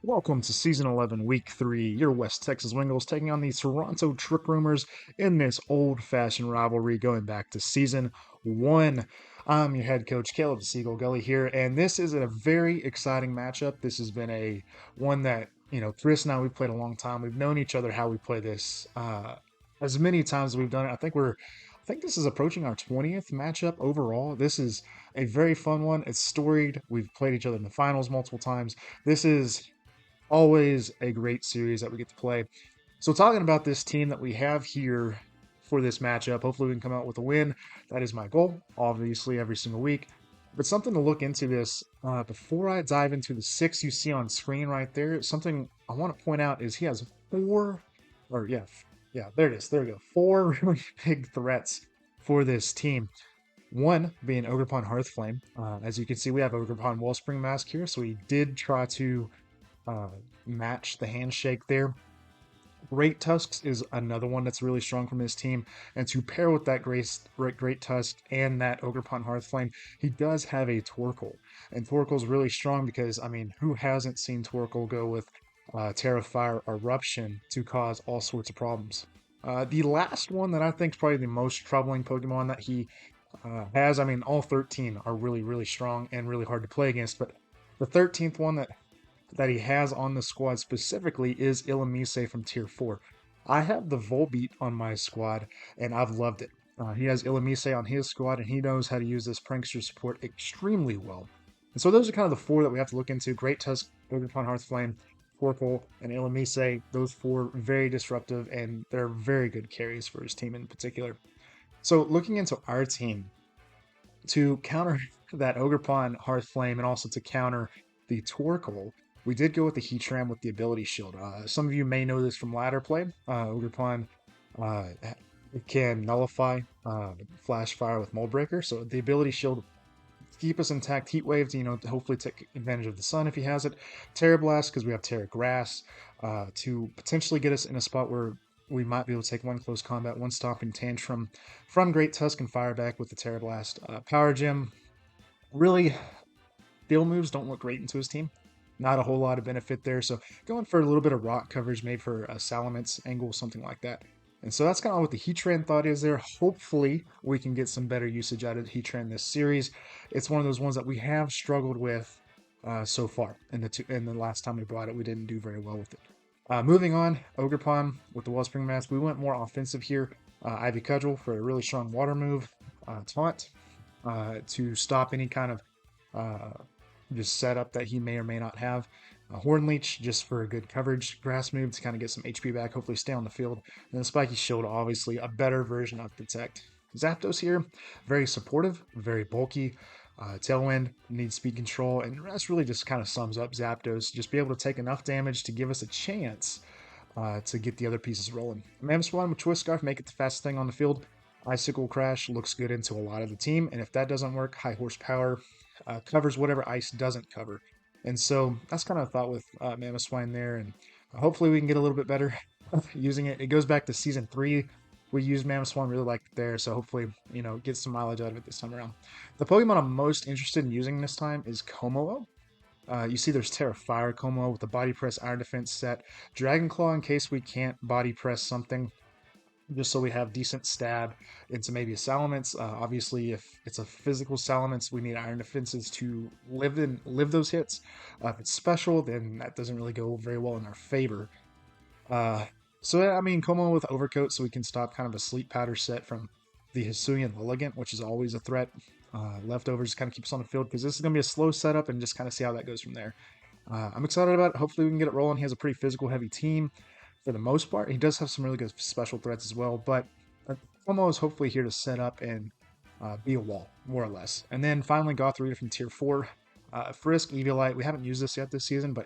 Welcome to Season 11, Week 3. Your West Texas Wingulls taking on the Toronto Trick Roomers in this old-fashioned rivalry going back to Season 1. I'm your head coach, Caleb C Gulley here, and this is a very exciting matchup. This has been one that, Chris and I, we've played a long time. We've known each other how we play this as many times as we've done it. I think this is approaching our 20th matchup overall. This is a very fun one. It's storied. We've played each other in the finals multiple times. This is always a great series that we get to play. So talking about this team that we have here for this matchup, hopefully we can come out with a win. That is my goal, obviously, every single week. But something to look into this, before I dive into the six you see on screen right there, something I want to point out is he has there it is. There we go. Four really big threats for this team. One being Ogrepon Hearthflame. As you can see, we have Ogrepon Wellspring Mask here, so we did try to uh, match the handshake there. Great Tusks is another one that's really strong from his team, and to pair with that Great Tusk and that Ogrepon Hearthflame, he does have a Torkoal, and Torkoal's really strong because, I mean, who hasn't seen Torkoal go with Terra Fire Eruption to cause all sorts of problems? The last one that I think is probably the most troubling Pokemon that he has, I mean, all 13 are really, really strong and really hard to play against, but the 13th one that he has on the squad specifically is Illumise from Tier 4. I have the Volbeat on my squad, and I've loved it. He has Illumise on his squad, and he knows how to use this prankster support extremely well. And so those are kind of the four that we have to look into. Great Tusk, Ogrepon Hearthflame, Torkoal, and Illumise. Those four very disruptive, and they're very good carries for his team in particular. So looking into our team, to counter that Ogrepon Hearthflame and also to counter the Torkoal, we did go with the Heatran with the ability shield. Some of you may know this from ladder play. Ogrepon uh, can nullify Flash Fire with Mold Breaker, so the ability shield keep us intact. Heat Wave to hopefully take advantage of the sun if he has it. Terra Blast because we have Terra Grass to potentially get us in a spot where we might be able to take one close combat, one stomping tantrum from Great Tusk and fire back with the Terra Blast. Power Gem, really, field moves don't look great into his team. Not a whole lot of benefit there. So going for a little bit of rock coverage, maybe for a Salamence angle, something like that. And so that's kind of what the Heatran thought is there. Hopefully we can get some better usage out of the Heatran this series. It's one of those ones that we have struggled with so far. In the last time we brought it, we didn't do very well with it. Moving on, Ogrepon with the Wellspring Mask. We went more offensive here. Ivy Cudgel for a really strong water move. Taunt to stop any kind of just setup that he may or may not have. Horn Leech just for a good coverage. Grass move to kind of get some HP back, hopefully stay on the field. And then Spiky Shield, obviously a better version of Protect. Zapdos here, very supportive, very bulky. Tailwind needs speed control, and that's really just kind of sums up Zapdos. Just be able to take enough damage to give us a chance to get the other pieces rolling. Mamswan with Twist Scarf, make it the fastest thing on the field. Icicle Crash looks good into a lot of the team, and if that doesn't work, High Horsepower covers whatever ice doesn't cover. And so that's kind of a thought with Mamoswine there, and hopefully we can get a little bit better using it. It goes back to Season 3. We used Mamoswine, really liked it there, so hopefully, get some mileage out of it this time around. The Pokemon I'm most interested in using this time is Komo. You see there's Terra Fire Komo with the Body Press Iron Defense set. Dragon Claw in case we can't Body Press something, just so we have decent stab into maybe a Salamence. Obviously, if it's a physical Salamence, we need Iron Defenses to live those hits. If it's special, then that doesn't really go very well in our favor. I mean, Como with Overcoat, so we can stop kind of a Sleep Powder set from the Hisuian Lilligant, which is always a threat. Leftovers kind of keep us on the field because this is going to be a slow setup and just kind of see how that goes from there. I'm excited about it. Hopefully we can get it rolling. He has a pretty physical heavy team for the most part. He does have some really good special threats as well, but Como is hopefully here to set up and be a wall, more or less. And then finally Gothorita from Tier 4. Frisk, Eviolite, we haven't used this yet this season, but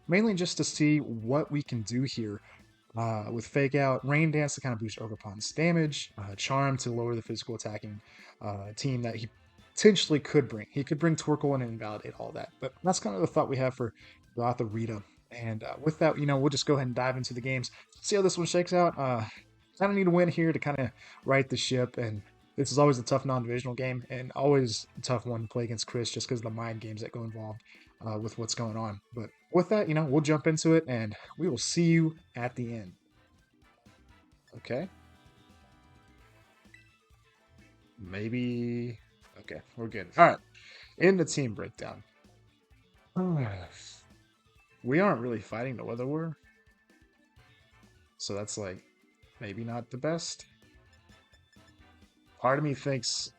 mainly just to see what we can do here with Fake Out, Rain Dance to kind of boost Ogerpon's damage, Charm to lower the physical attacking team that he potentially could bring. He could bring Torkoal in and invalidate all that, but that's kind of the thought we have for Gothorita. And with that, we'll just go ahead and dive into the games, see how this one shakes out. Kind of need a win here to kind of right the ship, and this is always a tough non-divisional game, and always a tough one to play against Chris just because of the mind games that go involved with what's going on. But with that, we'll jump into it and we will see you at the end. Okay. Maybe. Okay, we're good. All right. In the team breakdown, we aren't really fighting the weather war, so that's like maybe not the best. Part of me thinks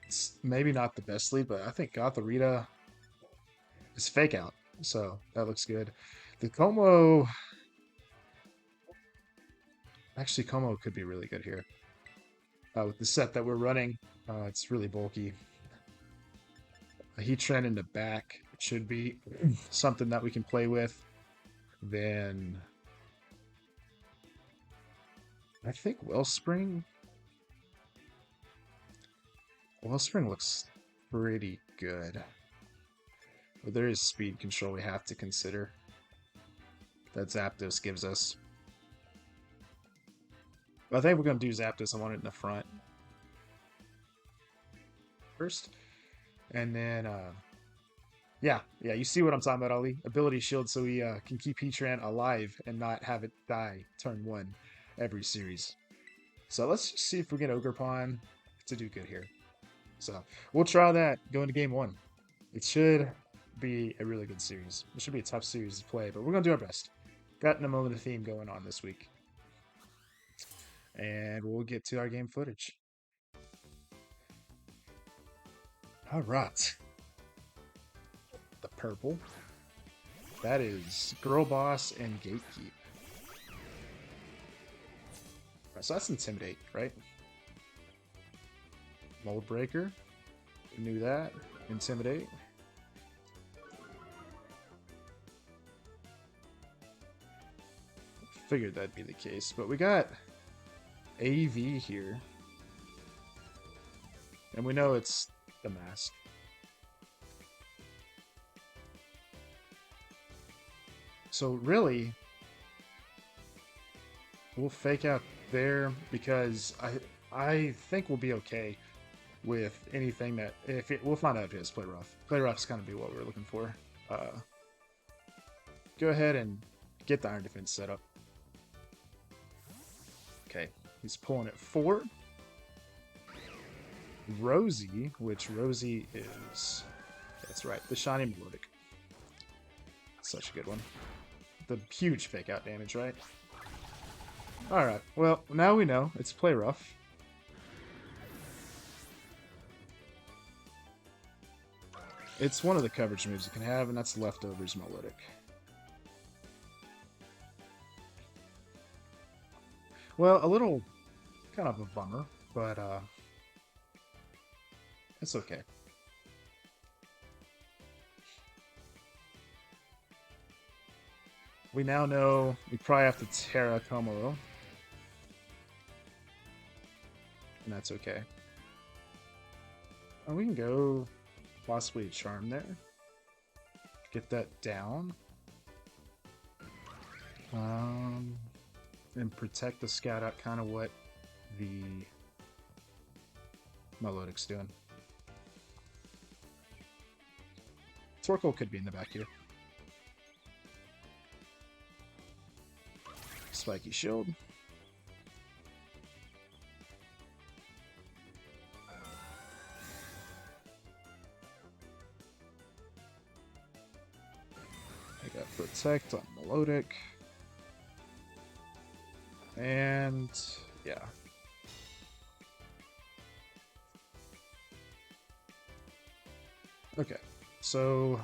it's maybe not the best lead, but I think Gotharita is fake out, so that looks good. The Como, actually, Como could be really good here. With the set that we're running, it's really bulky. A Heatran in the back should be something that we can play with. Then I think Wellspring looks pretty good. But there is speed control we have to consider that Zapdos gives us. But I think we're going to do Zapdos. I want it in the front first. And then, yeah, you see what I'm talking about, Ollie. Ability Shield so we can keep Heatran alive and not have it die turn 1 every series. So let's just see if we get Ogerpon to do good here. So we'll try that going to game 1. It should be a really good series. It should be a tough series to play, but we're going to do our best. Got an moment of theme going on this week. And we'll get to our game footage. All right. The purple. That is Girl Boss and Gatekeep. Right, so that's Intimidate, right? Mold Breaker. We knew that. Intimidate. Figured that'd be the case, but we got AV here. And we know it's the mask. So really, we'll fake out there because I think we'll be okay with anything that we'll find out if it's play rough. Play rough's kind of be what we're looking for. Go ahead and get the Iron Defense set up. Okay, he's pulling at 4. Rosie, which Rosie is, that's right, the Shiny Melodic. Such a good one. The huge fake out damage, right? Alright, well, now we know it's play rough. It's one of the coverage moves you can have, and that's Leftovers Melodic. Well, a little kind of a bummer, but it's okay. We now know we probably have to Terra Komoro. And that's okay. And we can go possibly Charm there. Get that down. And protect the Scout out, kind of what the Melodic's doing. Torkoal could be in the back here. Spiky Shield. I got Protect on Melodic. And yeah. Okay, so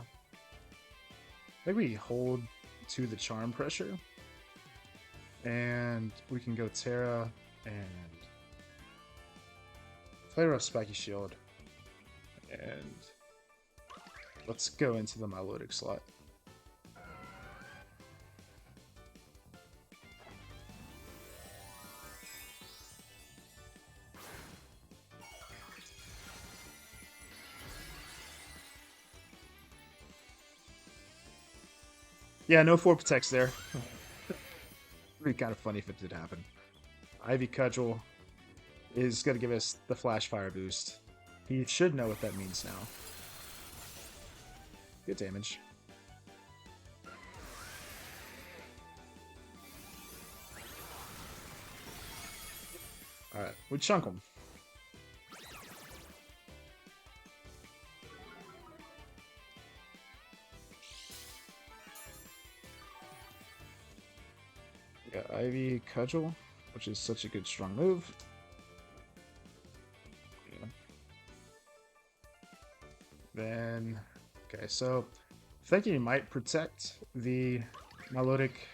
maybe we hold to the charm pressure. And we can go Terra and play rough Spiky Shield. And let's go into the Milotic slot. Yeah, no 4 protects there. It'd be kind of funny if it did happen. Ivy Cudgel is going to give us the Flash Fire boost. He should know what that means now. Good damage. Alright, we chunk him. We got Ivy Cudgel, which is such a good strong move. Yeah. Then, okay, so thinking you might protect the Melodic.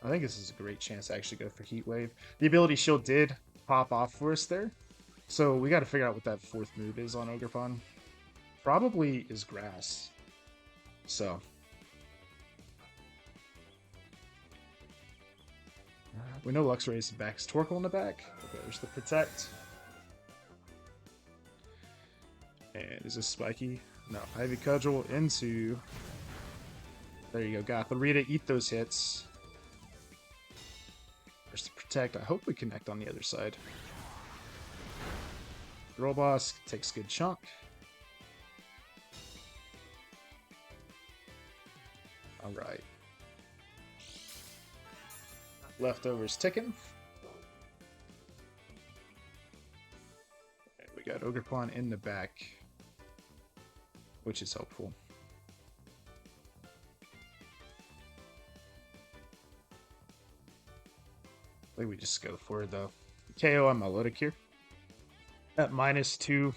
I think this is a great chance to actually go for Heat Wave. The ability shield did pop off for us there, so we got to figure out what that fourth move is on Ogerpon. Probably is Grass. So we know Luxray's backs Torkoal in the back. Okay, there's the Protect. And is this Spiky? No, Ivy Cudgel into... There you go, Gotharita, eat those hits. There's the Protect. I hope we connect on the other side. Girl Boss takes a good chunk. Alright. Leftovers ticking. And we got Ogerpon in the back, which is helpful. I think we just go for the KO on Melodic here. At -2,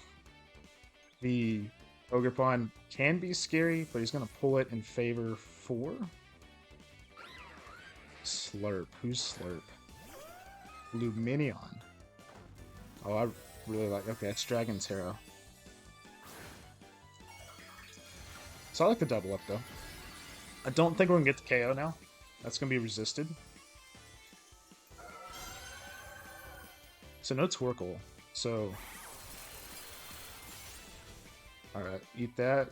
the Ogerpon can be scary, but he's going to pull it in favor for Slurp. Who's Slurp? Luminion. Oh, I really like... Okay, it's Dragon Terra. So I like the double up, though. I don't think we're going to get the KO now. That's going to be resisted. So no Torkoal. So... Alright, eat that.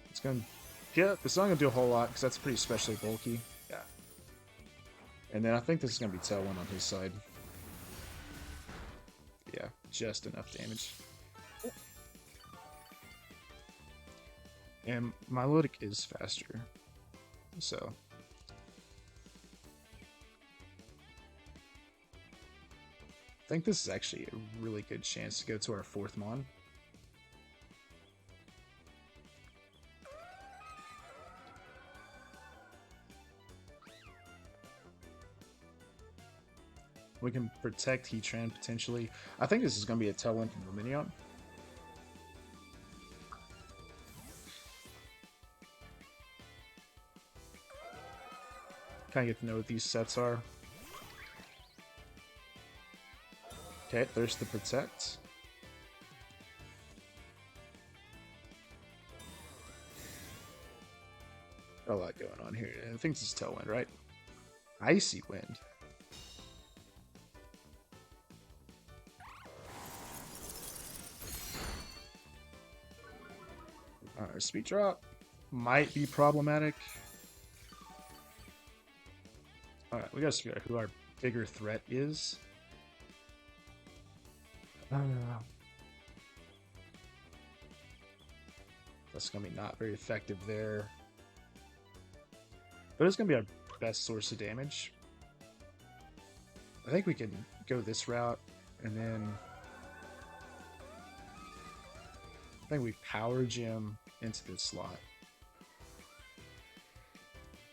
It's going to... Yeah, it's not going to do a whole lot, because that's pretty especially bulky. Yeah. And then I think this is going to be Tailwind on his side. Yeah, just enough damage. And Melodic is faster. So... I think this is actually a really good chance to go to our fourth Mon. We can protect Heatran potentially. I think this is going to be a Tailwind from Luminion. Kind of get to know what these sets are. Okay, there's the Protect. Got a lot going on here. I think this is Tailwind, right? Icy Wind. Alright, Speed Drop might be problematic. Alright, we gotta figure out who our bigger threat is. That's going to be not very effective there. But it's going to be our best source of damage. I think we can go this route, and then... I think we Power Gem into this slot.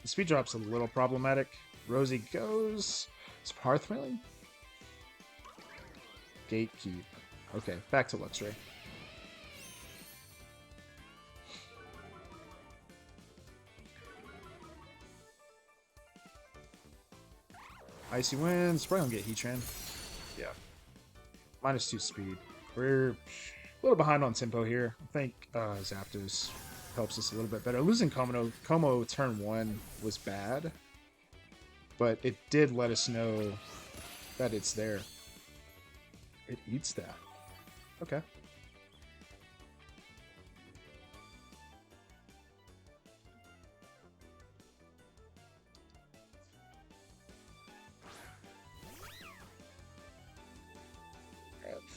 The speed drop's a little problematic. Rosie goes... It's Hearthmailing? Gatekeep. Okay, back to Luxray. Icy Winds. Probably gonna get Heatran. Yeah. -2 speed. We're a little behind on tempo here. I think Zapdos helps us a little bit better. Losing Como turn 1 was bad, but it did let us know that it's there. It eats that. Okay.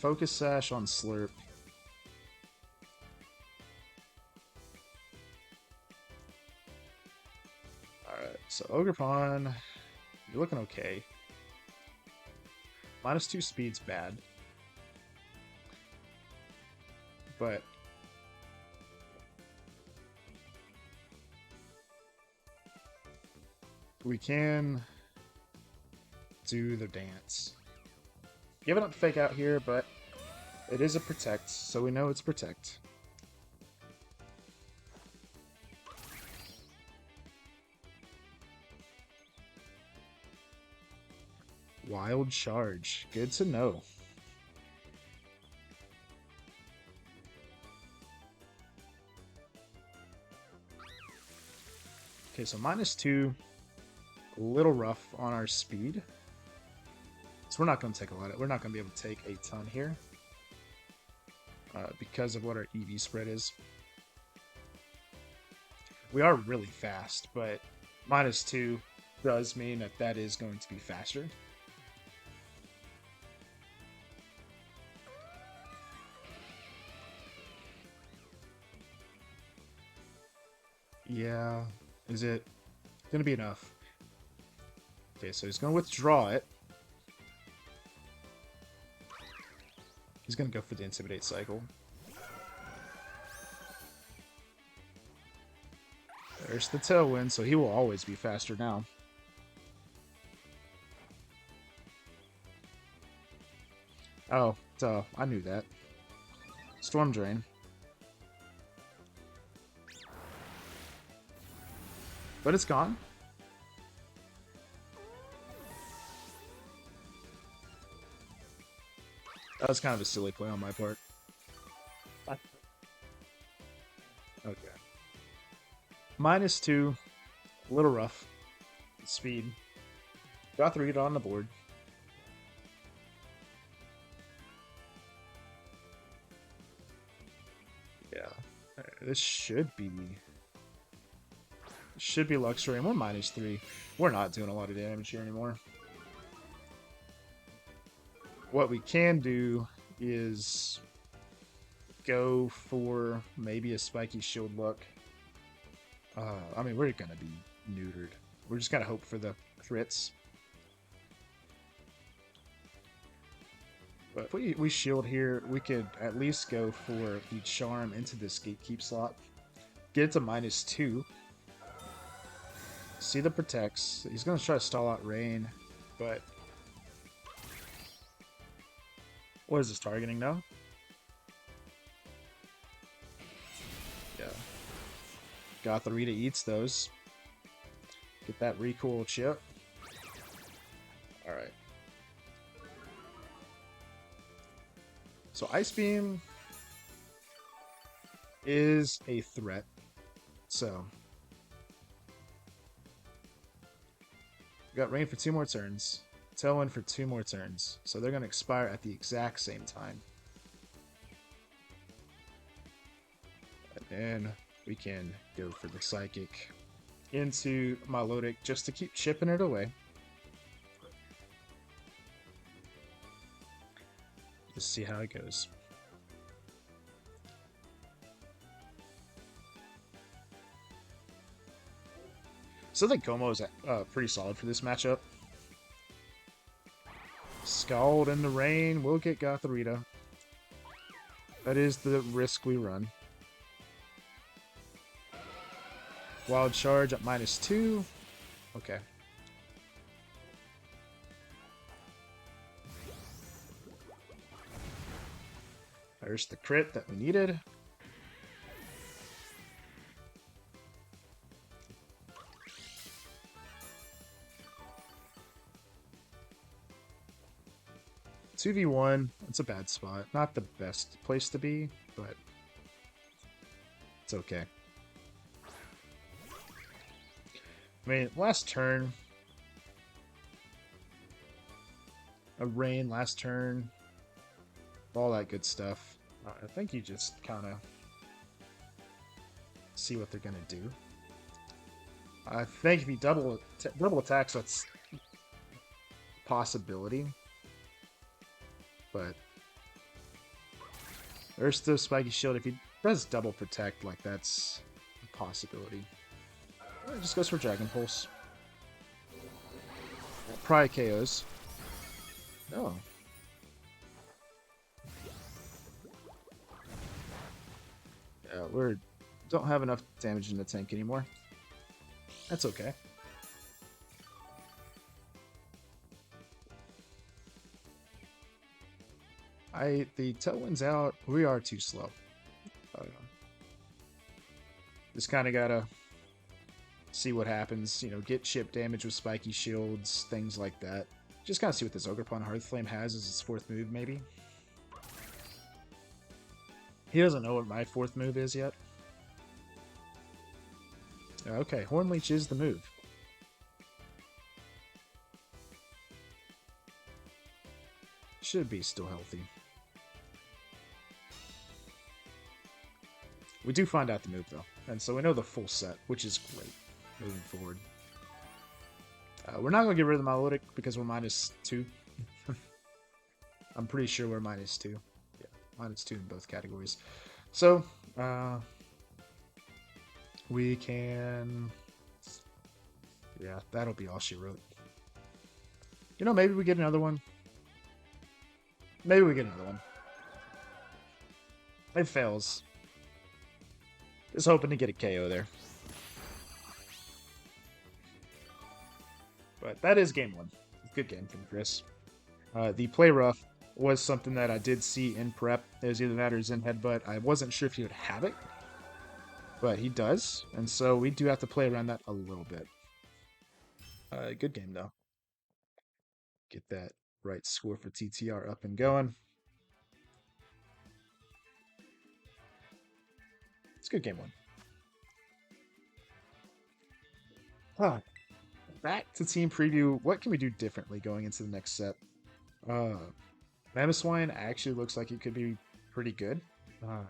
Focus Sash on Slurp. Alright, so Ogerpon, you're looking okay. -2 speed's bad. But we can do the dance. Giving up Fake Out here, but it is a Protect, so we know it's Protect. Wild Charge. Good to know. Okay, so -2. A little rough on our speed. So we're not going to take a lot of... We're not going to be able to take a ton here. Because of what our EV spread is. We are really fast, but -2 does mean that that is going to be faster. Yeah, is it gonna be enough? Okay, so he's gonna withdraw it. He's gonna go for the Intimidate cycle. There's the Tailwind, so he will always be faster now. Oh, duh, I knew that. Storm Drain. But it's gone. That was kind of a silly play on my part. Okay. -2. A little rough. Speed. Got 3 on the board. Yeah. This should be... Should be Luxury, and we're -3. We're not doing a lot of damage here anymore. What we can do is go for maybe a Spiky Shield look. I mean, we're going to be neutered. We're just going to hope for the crits. But if we shield here, we could at least go for the Charm into this Gatekeep slot. Get it to -2. See the Protects. He's going to try to stall out Rain, but... What is this targeting now? Yeah. Gotharita eats those. Get that recoil chip. Alright. So Ice Beam is a threat. So... We got Rain for 2 more turns. Tailwind for 2 more turns. So they're going to expire at the exact same time. And then we can go for the Psychic into Milotic just to keep chipping it away. Just see how it goes. So I think Como is pretty solid for this matchup. Scald in the Rain will get Gotharita. That is the risk we run. Wild Charge at -2. Okay. There's the crit that we needed. (2v1), it's a bad spot. Not the best place to be, but it's okay. I mean, last turn, a Rain last turn, all that good stuff. I think you just kind of see what they're going to do. I think if you double attacks, that's a possibility. But Ursa Spiky Shield, if he does double protect, like that's a possibility. It just goes for Dragon Pulse. Probably KOs. Oh. Yeah, we don't have enough damage in the tank anymore. That's okay. The Tailwind's out. We are too slow. Just kind of gotta see what happens. You know, get chip damage with spiky shields, things like that. Just kind of see what this Ogerpon Hearthflame has as its fourth move, maybe. He doesn't know what my fourth move is yet. Okay, Hornleech is the move. Should be still healthy. We do find out the move, though. And so we know the full set, which is great moving forward. We're not going to get rid of the Milotic because we're -2. I'm pretty sure we're -2. Yeah, -2 in both categories. So, we can... Yeah, that'll be all she wrote. You know, maybe we get another one. Maybe we get another one. It fails. Just hoping to get a KO there. But that is game one. Good game from Chris. The play rough was something that I did see in prep. It was either that or Zen Headbutt. I wasn't sure if he would have it, but he does. And so we do have to play around that a little bit. Good game, though. Get that right score for TTR up and going. It's a good game one. Back to team preview. What can we do differently going into the next set? Mamoswine actually looks like it could be pretty good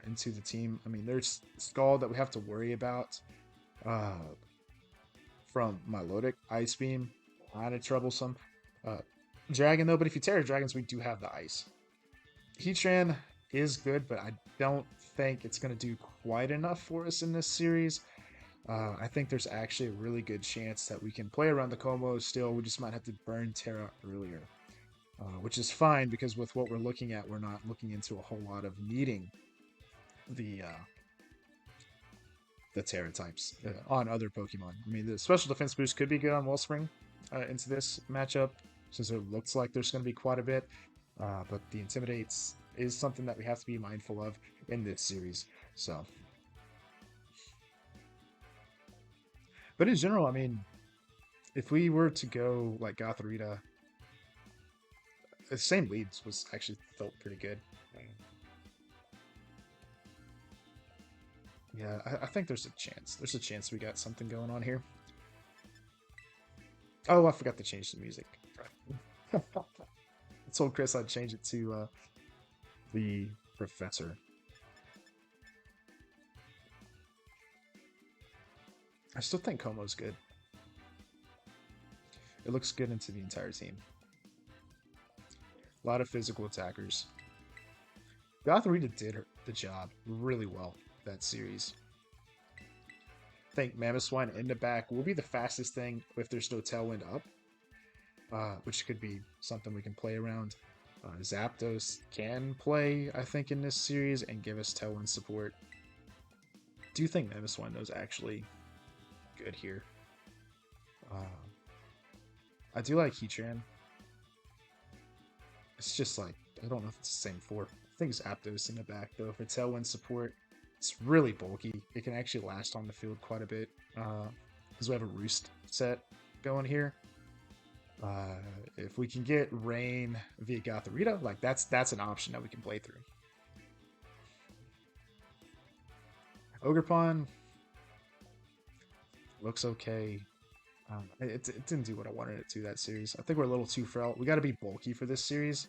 into the team. I mean, there's Skull that we have to worry about from Milotic. Ice Beam, kind of troublesome. Dragon, though, but if you Terra Dragons, we do have the Ice. Heatran is good, but I don't think it's going to do quite enough for us in this series. I think there's actually a really good chance that we can play around the Como still. We just might have to burn Terra earlier, which is fine because with what we're looking at, we're not looking into a whole lot of needing the Terra types on other Pokemon. I mean, the special defense boost could be good on Wellspring into this matchup since it looks like there's going to be quite a bit, but the Intimidates is something that we have to be mindful of in this series. So. But in general, I mean, if we were to go like Gothorita, the same leads was actually felt pretty good. Yeah, I think there's a chance. There's a chance we got something going on here. Oh, I forgot to change the music. I told Chris I'd change it to the Professor. I still think Como's good. It looks good into the entire team. A lot of physical attackers. Gothorita did the job really well that series. I think Mamoswine in the back will be the fastest thing if there's no Tailwind up, which could be something we can play around. Zapdos can play, I think, in this series and give us Tailwind support. Do you think Mamoswine, though, is actually good here? I do like Heatran. It's just like, I don't know if it's the same for. I think it's Zapdos in the back, though, for Tailwind support. It's really bulky. It can actually last on the field quite a bit because we have a Roost set going here. If we can get Rain via Gothorita, like that's an option that we can play through. Ogerpon looks okay. It didn't do what I wanted it to that series. I think we're a little too frail. We got to be bulky for this series.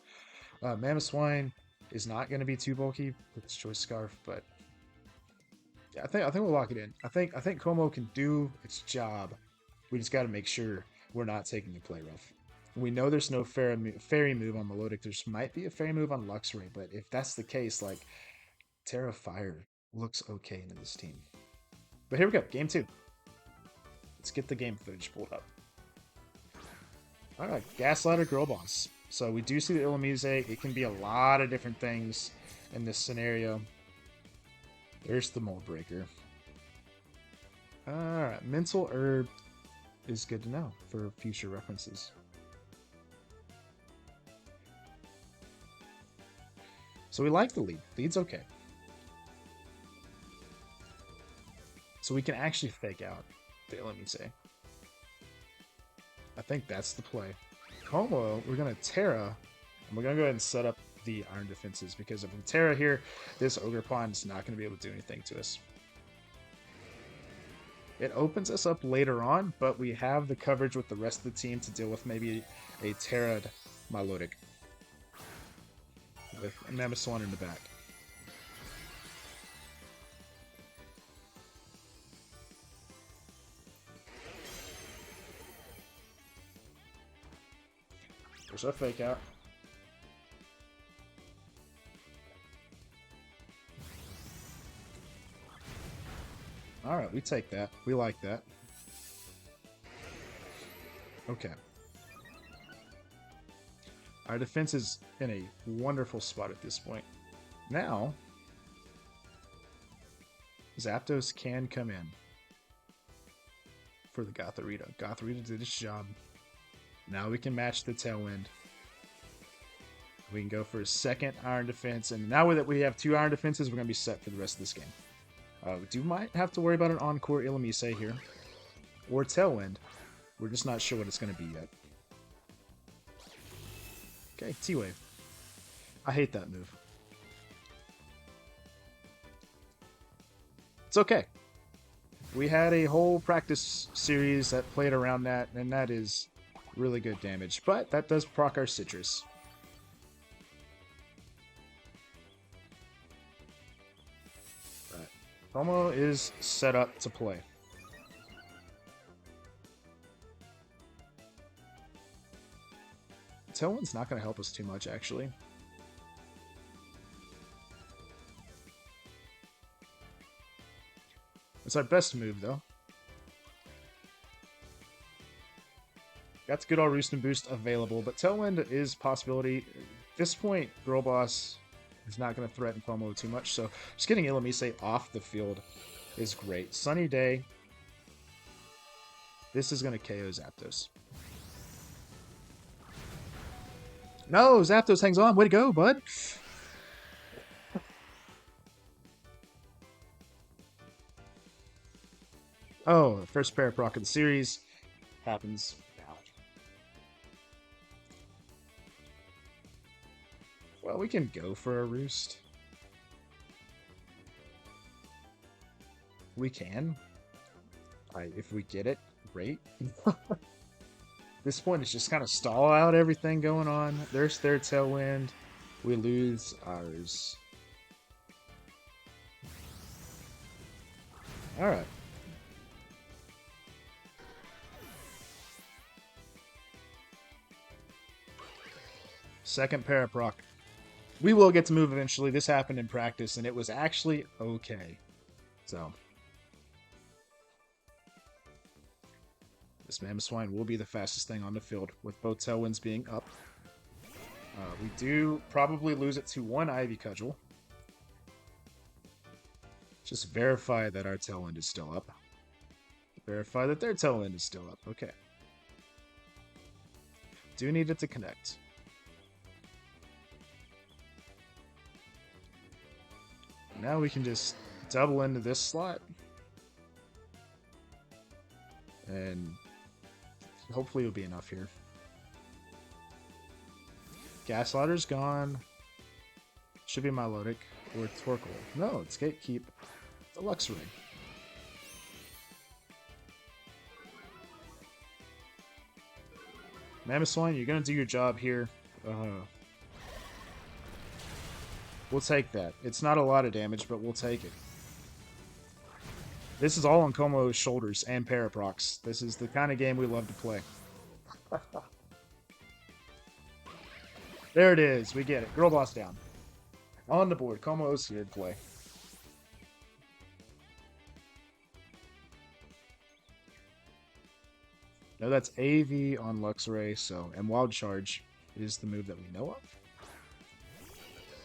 Mamoswine is not going to be too bulky with its Choice Scarf, but yeah, I think we'll lock it in. I think Como can do its job. We just got to make sure we're not taking the play rough. We know there's no fairy move on Milotic. There might be a fairy move on Luxray, but if that's the case, like Terra Fire looks okay into this team. But here we go, game 2. Let's get the game footage pulled up. Alright, Gaslighter Girl Boss. So we do see the Illumise. It can be a lot of different things in this scenario. There's the Mold Breaker. Alright, Mental Herb is good to know for future references. So we like the lead. Lead's okay. So we can actually fake out the Illumise. I think that's the play. Como, we're going to Terra, and we're going to go ahead and set up the Iron Defenses, because if we Terra here, this Ogre Pawn is not going to be able to do anything to us. It opens us up later on, but we have the coverage with the rest of the team to deal with maybe a Terra'd Milotic with a Mamoswine in the back. There's our fake out. Alright, we take that. We like that. Okay. Our defense is in a wonderful spot at this point. Now, Zapdos can come in for the Gothorita. Gothorita did its job. Now we can match the Tailwind. We can go for a second Iron Defense, and now that we have 2 Iron Defenses, we're going to be set for the rest of this game. We might have to worry about an Encore Illumise here, or Tailwind. We're just not sure what it's going to be yet. Okay, T-Wave. I hate that move. It's okay. We had a whole practice series that played around that, and that is really good damage. But that does proc our Citrus. Right. Como is set up to play. Tailwind's not going to help us too much, actually. It's our best move, though. Got the good old Roost and Boost available, but Tailwind is a possibility. At this point, Girl Boss is not going to threaten Como too much, so just getting Illumise off the field is great. Sunny Day. This is going to KO Zapdos. No, Zapdos hangs on. Way to go, bud. Oh, first Paraproc of the series. Happens now. Well, we can go for a Roost. We can. If we get it, great. This point is just kind of stall out everything going on. There's their Tailwind. We lose ours. Alright. Second Paraproc. We will get to move eventually. This happened in practice, and it was actually okay. So, this Mamoswine will be the fastest thing on the field, with both Tailwinds being up. We do probably lose it to 1 Ivy Cudgel. Just verify that our Tailwind is still up. Verify that their Tailwind is still up. Okay. Do need it to connect. Now we can just double into this slot. And hopefully it'll be enough here. Gaslighter's gone. Should be Milotic or Torkoal. No, it's Gatekeep. Deluxe Ring. Mamoswine, you're going to do your job here. We'll take that. It's not a lot of damage, but we'll take it. This is all on Como's shoulders and Paraprox. This is the kind of game we love to play. There it is. We get it. Girl Boss down. On the board. Como's here to play. No, that's AV on Luxray, so and Wild Charge is the move that we know of.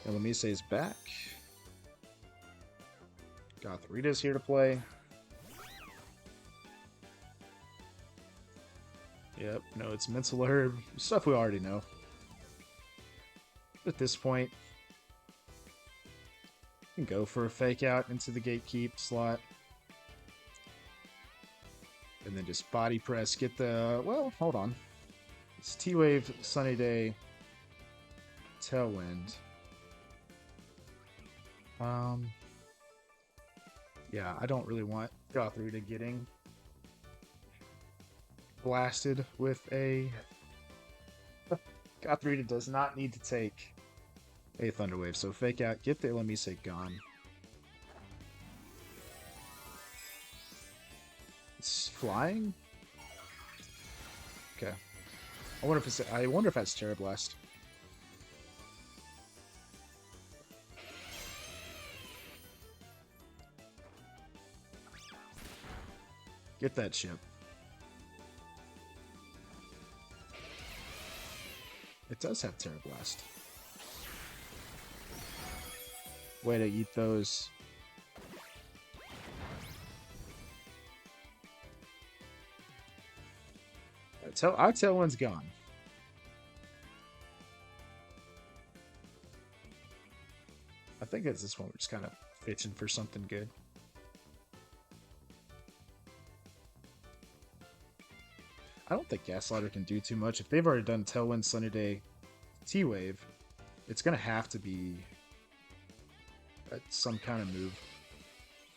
And Lamise is back. Gothorita's here to play. Yep, no, it's Mental Herb. Stuff we already know. At this point, you can go for a fake out into the gatekeep slot. And then just body press, get the... Well, hold on. It's T-Wave, Sunny Day, Tailwind. Yeah, I don't really want Gothorita getting blasted with a... Gothorita does not need to take a Thunder Wave, so fake out, get the Ilamise gone. It's flying? Okay. I wonder if that's Terra Blast. Get that ship. It does have Terra Blast. Way to eat those. Our Tailwind's gone. I think it's this one. We're just kind of fishing for something good. I don't think Gaslighter can do too much. If they've already done Tailwind, Sunny Day, T-Wave, it's going to have to be some kind of move.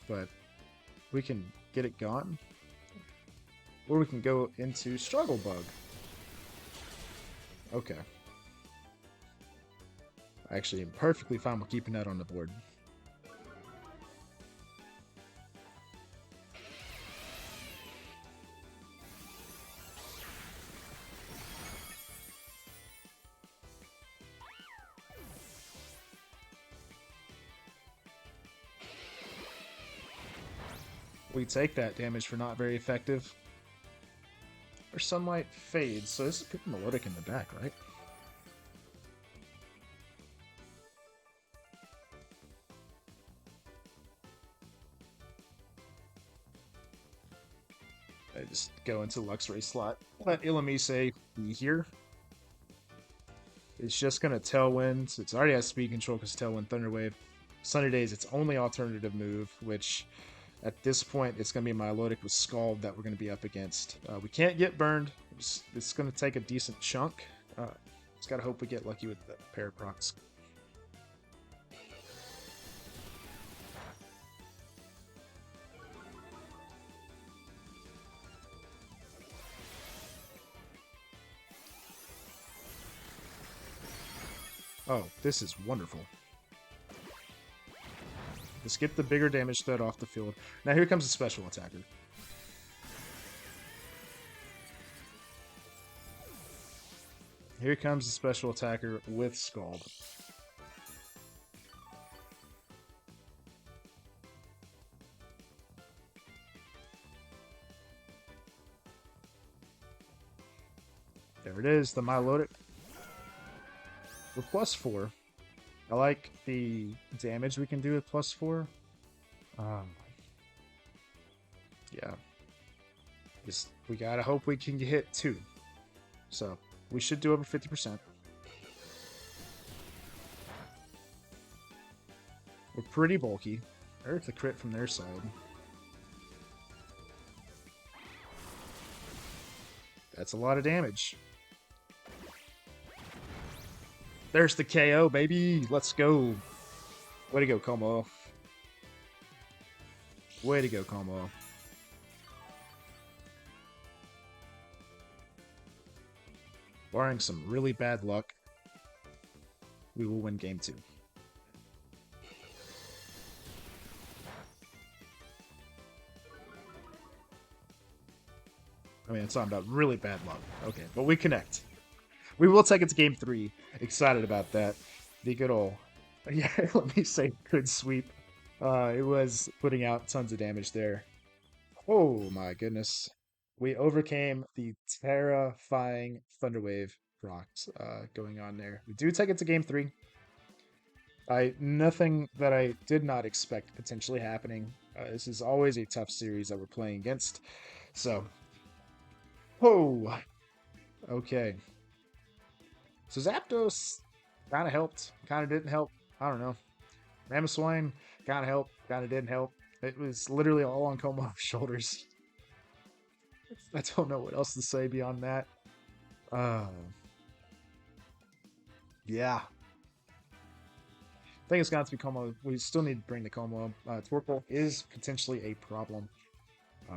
But we can get it gone. Or we can go into Struggle Bug. Okay. I actually am perfectly fine with keeping that on the board. We take that damage for not very effective. Our Sunlight fades, so this is putting Melodic in the back, right? I just go into Luxray slot. Let Ilamise be here. It's just going to Tailwind. It's already has speed control because Tailwind Thunder Wave. Sunny Day is its only alternative move, which at this point it's going to be Milotic with Scald that we're going to be up against. We can't get burned. It's going to take a decent chunk. Just got to hope we get lucky with the Paraprox. Oh, this is wonderful. Just get the bigger damage threat off the field. Now here comes the special attacker. Here comes the special attacker with Scald. There it is, the Milotic. With +4. I like the damage we can do with +4. Yeah. We gotta hope we can hit 2. So, we should do over 50%. We're pretty bulky. There's the crit from their side. That's a lot of damage. There's the KO, baby. Let's go. Way to go, Como. Way to go, Como. Barring some really bad luck, we will win game 2. I mean, it's talking about really bad luck. Okay, but we connect. We will take it to game 3. Excited about that. The good old... Yeah, let me say good sweep. It was putting out tons of damage there. Oh my goodness. We overcame the terrifying Thunderwave rocks going on there. We do take it to game three. Nothing that I did not expect potentially happening. This is always a tough series that we're playing against. So, oh, okay. So Zapdos kind of helped, kind of didn't help. I don't know. Mamoswine kind of helped, kind of didn't help. It was literally all on Komo's shoulders. I don't know what else to say beyond that. Uh, yeah. I think it's got to be Como. We still need to bring the Como. Torkoal is potentially a problem. Uh,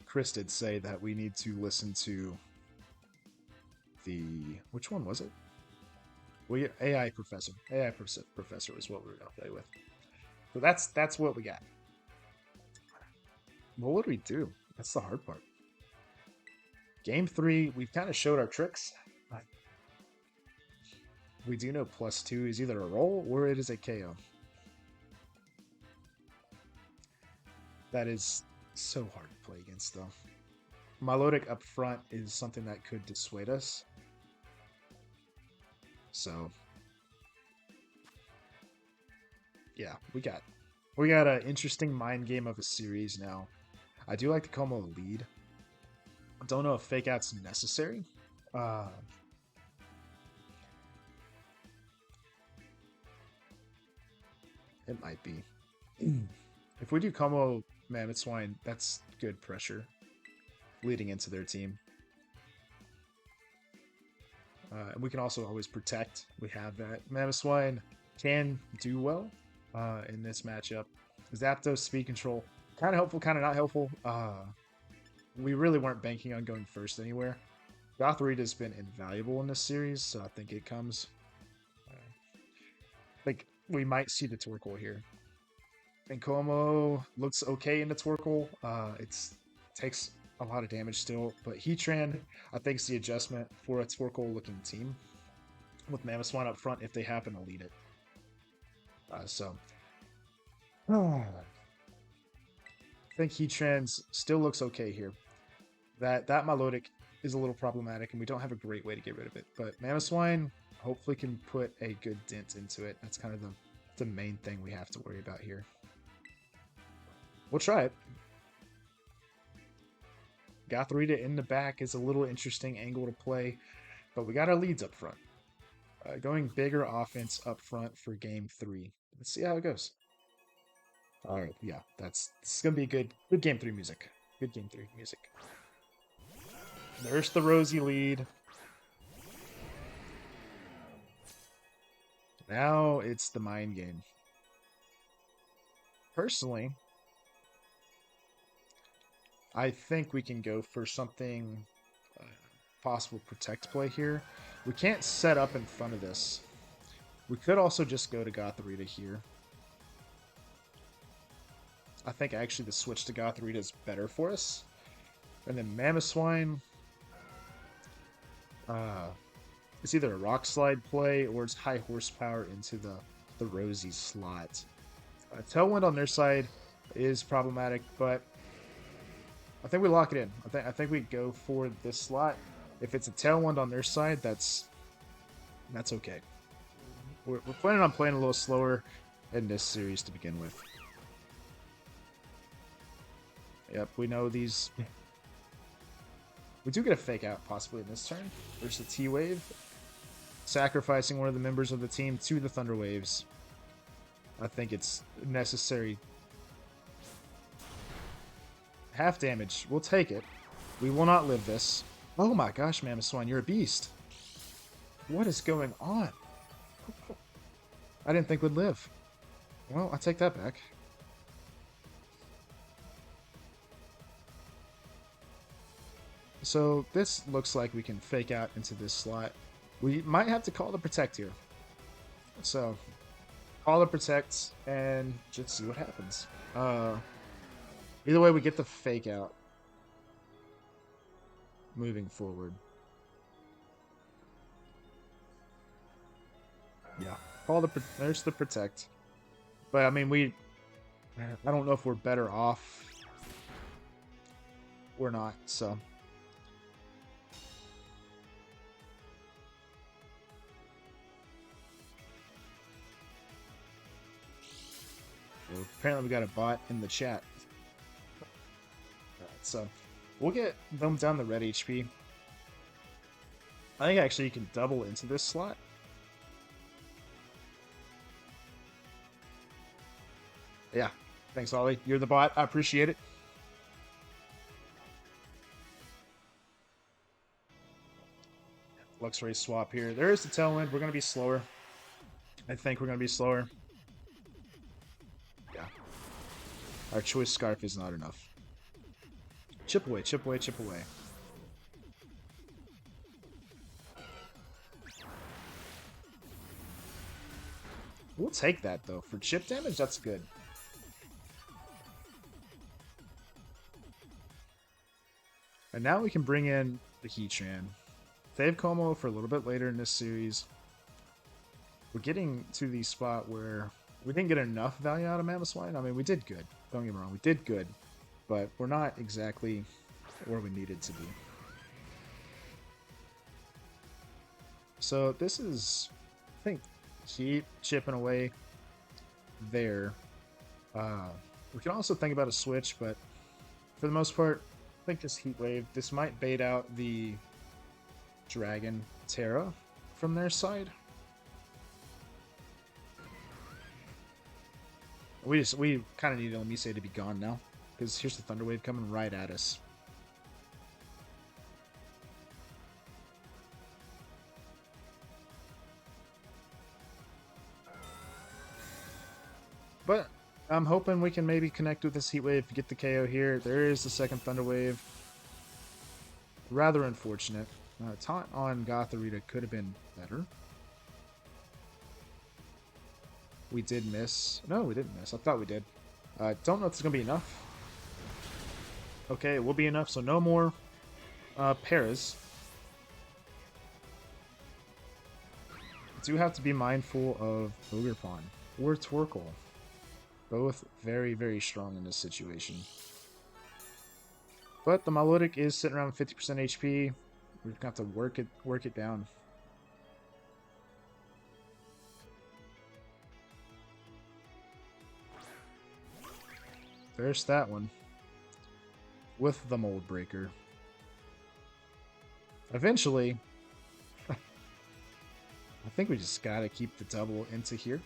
Chris did say that we need to listen to the... Which one was it? We AI Professor. AI Professor is what we were going to play with. So that's what we got. Well, what do we do? That's the hard part. Game three, we've kind of showed our tricks. We do know +2 is either a roll or it is a KO. That is so hard to play against, though. Milotic up front is something that could dissuade us. So, yeah, we got an interesting mind game of a series now. I do like the Como lead. I don't know if fake out's necessary. It might be. If we do Como Mammothswine, that's good pressure leading into their team. And we can also always protect. We have that. Mammothswine can do well in this matchup. Zapdos speed control, kind of helpful, kind of not helpful. We really weren't banking on going first anywhere. Gothorita has been invaluable in this series, so I think it comes. I think we might see the Torkoal here. And Como looks okay in the Torkoal. It takes a lot of damage still, but Heatran, I think, is the adjustment for a Torkoal-looking team with Mamoswine up front if they happen to lead it. I think Heatran's still looks okay here. That Milotic is a little problematic, and we don't have a great way to get rid of it. But Mamoswine hopefully can put a good dent into it. That's kind of the main thing we have to worry about here. We'll try it. Gothorita in the back is a little interesting angle to play, but we got our leads up front. Going bigger offense up front for game three. Let's see how it goes. All right, yeah, this is gonna be good game three music. Good game three music. There's the Rosie lead. Now it's the mind game. Personally, I think we can go for something possible protect play here. We can't set up in front of this. We could also just go to Gothorita here. I think actually the switch to Gothorita is better for us. And then Mamoswine. It's either a Rock Slide play or it's high horsepower into the Rosie slot. Tailwind on their side is problematic, but I think we lock it in. I think we go for this slot. If it's a Tailwind on their side, that's okay. We're planning on playing a little slower in this series to begin with. Yep, we know these. We do get a fake out possibly in this turn versus the T-Wave. Sacrificing one of the members of the team to the Thunder Waves. I think it's necessary. Half damage. We'll take it. We will not live this. Oh my gosh, Mamoswine, you're a beast. What is going on? I didn't think we'd live. Well, I take that back. So this looks like we can fake out into this slot. We might have to call the protect here. So call the protect and just see what happens. Either way, we get the fake out moving forward. Yeah. There's the protect. But I mean, I don't know if we're better off or not, so. Well, apparently we got a bot in the chat. Alright, so we'll get them down to red HP. I think actually you can double into this slot. Yeah. Thanks, Ollie. You're the bot. I appreciate it. Luxray swap here. There is the tailwind. We're going to be slower. I think we're going to be slower. Yeah. Our choice scarf is not enough. Chip away, chip away, chip away. We'll take that, though. For chip damage, that's good. And now we can bring in the Heatran. Save Como for a little bit later in this series. We're getting to the spot where we didn't get enough value out of Mamoswine. I mean, we did good. Don't get me wrong, we did good. But we're not exactly where we needed to be. So this is, I think, keep chipping away there. We can also think about a switch, but for the most part, I think this Heat Wave, this might bait out the Dragon Terra from their side. We kind of need Elmise to be gone now, because here's the Thunder Wave coming right at us. But I'm hoping we can maybe connect with this Heat Wave, get the KO here. There is the second Thunder Wave. Rather unfortunate. Taunt on Gothorita could have been better. We did miss. No, we didn't miss. I thought we did. Don't know if it's going to be enough. Okay, it will be enough, so no more Paras. Do have to be mindful of Ogerpon or Torkoal. Both very, very strong in this situation. But the Milotic is sitting around 50% HP. We're gonna have to work it down. There's that one. With the Mold Breaker. Eventually, I think we just gotta keep the double into here.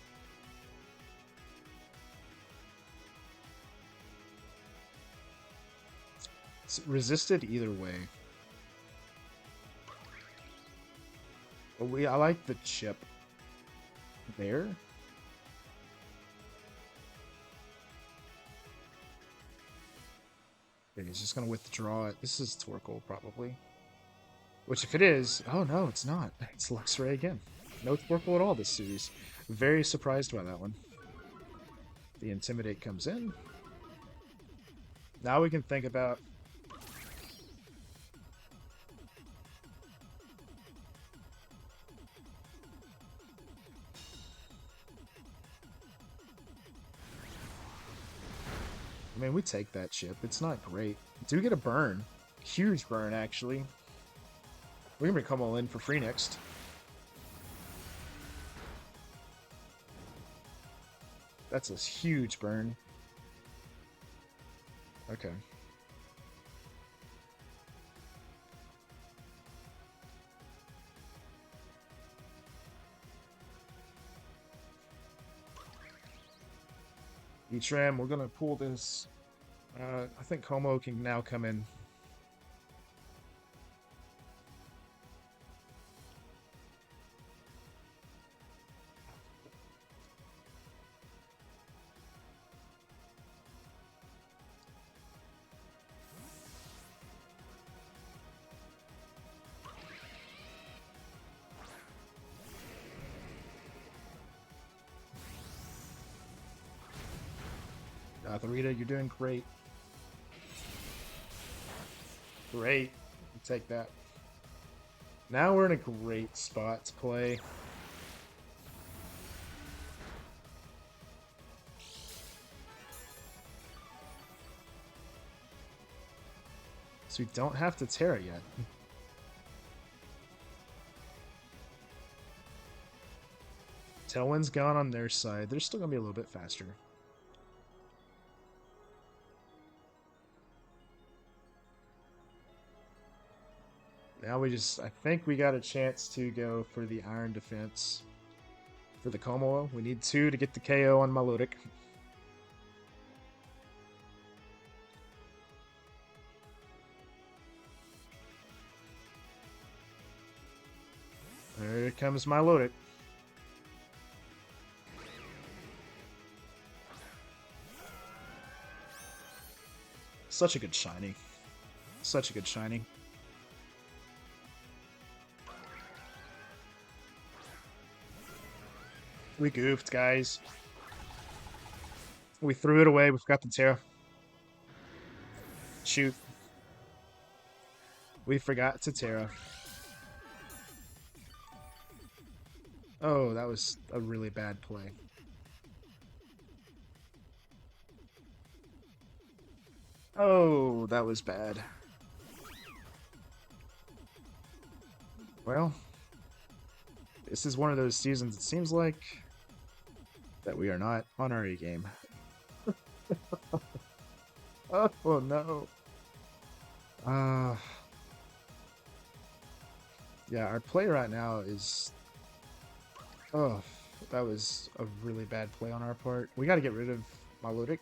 It's resisted either way. But I like the chip there. Okay, he's just gonna withdraw it. This is Torkoal probably. Which if it is, oh no, it's not. It's Luxray again. No Torkoal at all this series. Very surprised by that one. The Intimidate comes in. Now we can think about I mean, we take that chip. It's not great. We do get a burn. Huge burn, actually. We're going to come all in for free next. That's a huge burn. Okay. Heatran, we're going to pull this. I think Como can now come in. Gothorita, you're doing great. Great. We'll take that. Now we're in a great spot to play. So we don't have to Terra yet. Tailwind's gone on their side. They're still going to be a little bit faster. Now I think we got a chance to go for the Iron Defense. For the Como, we need 2 to get the KO on Milotic. There comes Milotic. Such a good shiny. Such a good shiny. We goofed, guys. We threw it away. We forgot the Terra. Shoot. We forgot to Terra. Oh, that was a really bad play. Oh, that was bad. Well, this is one of those seasons, it seems like, that we are not on our A game. Oh no. Yeah, our play right now is... Oh, that was a really bad play on our part. We got to get rid of Milotic.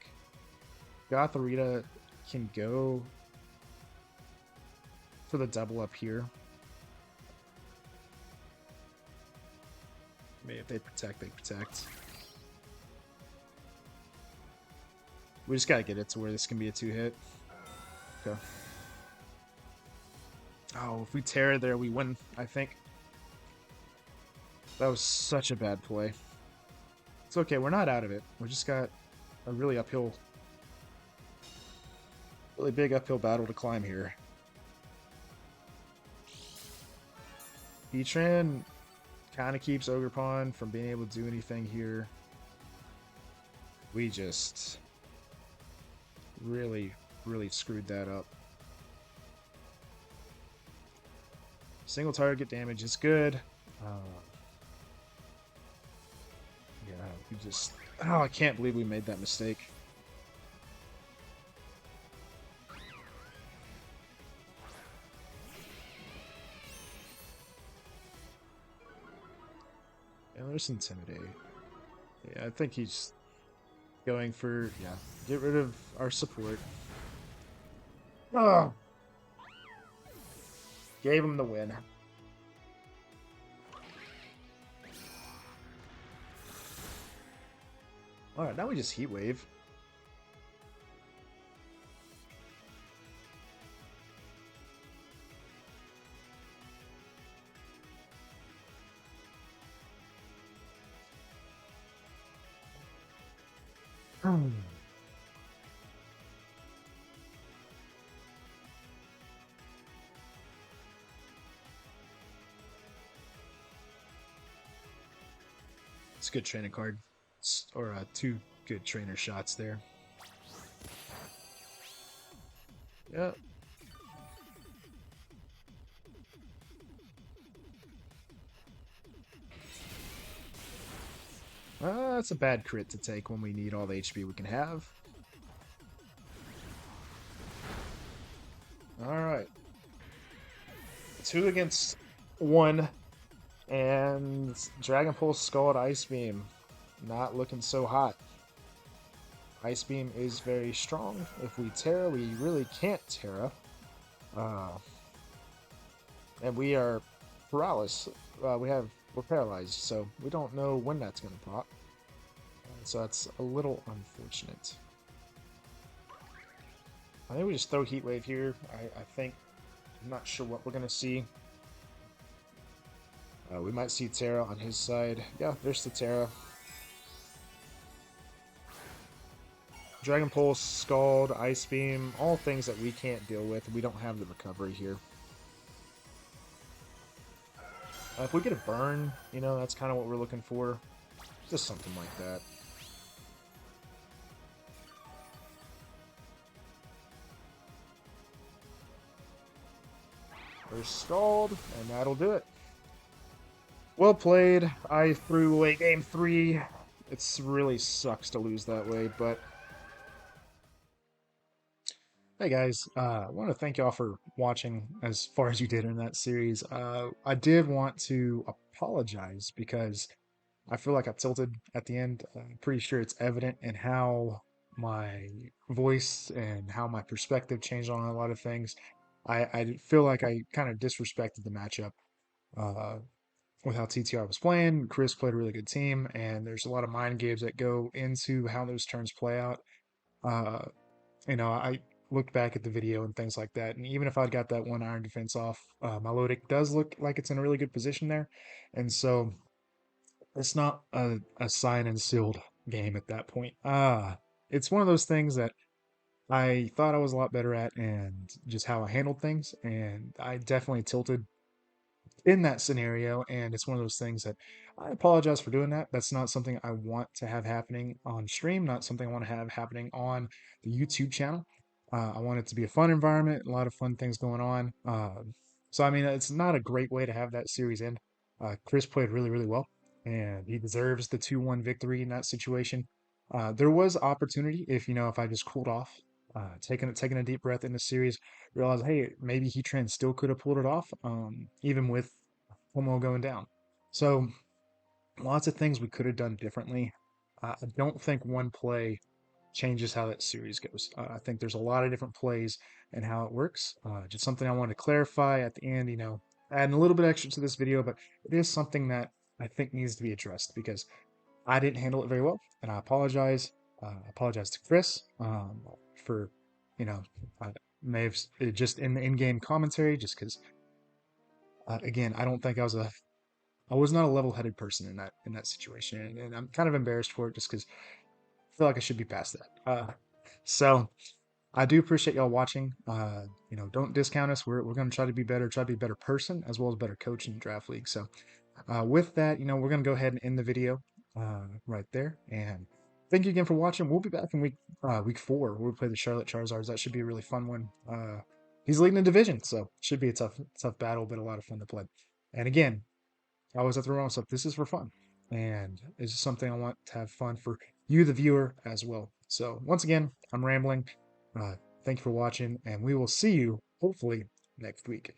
Gotharita can go for the double up here. Maybe if they protect, they protect. We just gotta get it to where this can be a 2-hit. Okay. Oh, if we tear there, we win, I think. That was such a bad play. It's okay, we're not out of it. We just got a really big uphill battle to climb here. Heatran kind of keeps Ogerpon from being able to do anything here. We just really screwed that up. Single target damage is good. Yeah, we just... Oh, I can't believe we made that mistake. Yeah, there's Intimidate. Yeah, I think he's going for... Yeah, get rid of our support. Oh! Gave him the win. Alright, now we just Heat Wave. It's a good trainer card. Or 2 good trainer shots there. Yep. That's a bad crit to take when we need all the HP we can have. Alright. 2 against 1. And Dragon Pulse, Scald, Ice Beam. Not looking so hot. Ice Beam is very strong. If we Terra, we really can't Terra. And we are paralyzed. We're paralyzed, so we don't know when that's going to pop. So that's a little unfortunate. I think we just throw Heat Wave here. I think... I'm not sure what we're going to see. We might see Terra on his side. Yeah, there's the Terra. Dragon Pulse, Scald, Ice Beam, all things that we can't deal with. We don't have the recovery here. If we get a burn, you know, that's kind of what we're looking for. Just something like that. They're stalled, and that'll do it. Well played. I threw away game 3. It's really sucks to lose that way, but hey guys, I want to thank y'all for watching as far as you did in that series. I did want to apologize because I feel like I tilted at the end. I'm pretty sure it's evident in how my voice and how my perspective changed on a lot of things. I feel like I kind of disrespected the matchup uh, with how TTR was playing. Chris played a really good team, and there's a lot of mind games that go into how those turns play out. Uh, I looked back at the video and things like that, and even if I'd got that one iron defense off, my low deck does look like it's in a really good position there, and so it's not a signed and sealed game at that point. It's one of those things that I thought I was a lot better at, and just how I handled things, and I definitely tilted in that scenario. And it's one of those things that I apologize for doing that. That's not something I want to have happening on stream, not something I want to have happening on the YouTube channel. I want it to be a fun environment, a lot of fun things going on. So, I mean, it's not a great way to have that series end. Chris played really, really well, and he deserves the 2-1 victory in that situation. There was opportunity if I just cooled off, taking a deep breath in the series, realize, hey, maybe Heatran still could have pulled it off, even with Homo going down. So lots of things we could have done differently. I don't think one play changes how that series goes. I think there's a lot of different plays and how it works. Just something I wanted to clarify at the end, adding a little bit extra to this video, but it is something that I think needs to be addressed because I didn't handle it very well, and I apologize. I apologize to Chris for, I may have just in the in-game commentary, just because, again, I don't think I was not a level-headed person in that situation, and I'm kind of embarrassed for it just because I feel like I should be past that. So I do appreciate y'all watching. Don't discount us. We're going to try to be better, try to be a better person as well as better coach in the draft league. So with that, we're going to go ahead and end the video right there. And thank you again for watching. We'll be back in week 4 where we play the Charlotte Charizards. That should be a really fun one. He's leading the division, so it should be a tough battle, but a lot of fun to play. And again, I always have to remind myself this is for fun, and it's just something I want to have fun for you, the viewer, as well. So once again, I'm rambling. Thank you for watching, and we will see you hopefully next week.